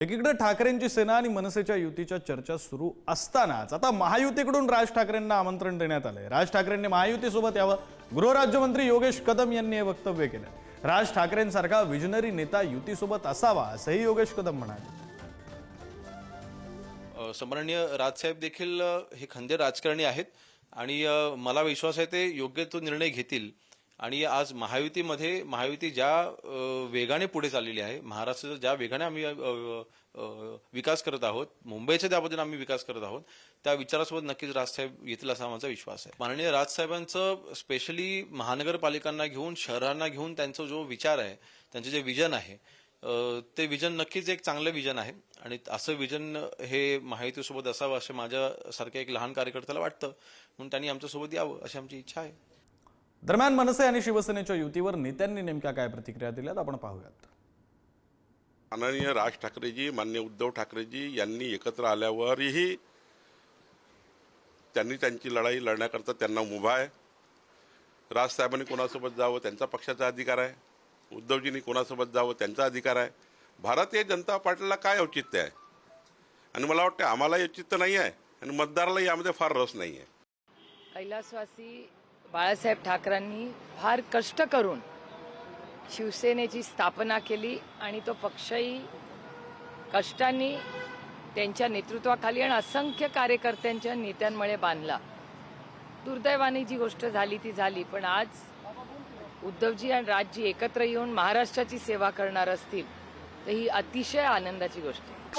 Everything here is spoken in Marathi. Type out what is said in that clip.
एकीकडे ठाकरेंची सेना आणि मनसेच्या युतीच्या चर्चा सुरू असतानाच आता महायुतीकडून राज ठाकरेंना आमंत्रण देण्यात आलंय। राज ठाकरेंनी महायुतीसोबत यावं गृहराज्यमंत्री योगेश कदम यांनी हे वक्तव्य केलं। राज ठाकरेंसारखा विजनरी नेता युतीसोबत असावा असंही योगेश कदम म्हणाले। सन्माननीय राजसाहेब देखील हे खंदे राजकारणी आहेत आणि मला विश्वास आहे ते योग्य तो निर्णय घेतील। आणि आज महायुती ज्या वेगाने पुढे चाललेली आहे, महाराष्ट्राचा ज्या वेगाने आम्ही विकास करत आहोत, मुंबईच्या ज्या पद्धतीने आम्ही विकास करत आहोत, त्या विचारासोबत नक्कीच राजसाहेब येतील असा माझा विश्वास आहे। माननीय राजसाहेबांचं स्पेशली महानगरपालिकांना घेऊन, शहरांना घेऊन त्यांचा जो विचार आहे, त्यांचे जे विजन आहे, ते विजन नक्कीच एक चांगलं विजन आहे आणि असं विजन हे महायुतीसोबत असावं असं माझ्यासारख्या एक लहान कार्यकर्त्याला वाटतं, म्हणून त्यांनी आमच्यासोबत यावं अशी आमची इच्छा आहे। दरम्यान मनसे आणि शिवसेनेच्या युतीवर नेत्यांनी नेमक्या काय प्रतिक्रिया दिल्यात आपण पाहूयात। माननीय राज ठाकरेजी, माननीय उद्धव ठाकरेजी यांनी एकत्र आल्यावरही त्यांनी त्यांची लढाई लढण्याकरता त्यांना उभा आहे। राजसाहेबांनी कोणासोबत जावं त्यांचा पक्षाचा अधिकार आहे, उद्धवजींनी कोणासोबत जावं त्यांचा अधिकार आहे। भारतीय जनता पार्टीला काय औचित्य आहे आणि मला वाटतं आम्हाला औचित्य नाही आहे आणि मतदाराला यामध्ये फार रस नाही आहे। कैलासवासी बाळासाहेब ठाकरेंनी फार कष्ट करून शिवसेनेची स्थापना केली आणि तो पक्षही कष्टांनी त्यांच्या नेतृत्वाखाली आणि असंख्य कार्यकर्त्यांच्या नेत्यांमुळे बांधला। दुर्दैवाने जी गोष्ट झाली ती झाली, पण आज उद्धवजी आणि राजजी एकत्र येऊन महाराष्ट्राची सेवा करणार असतील तर ही अतिशय आनंदाची गोष्ट आहे।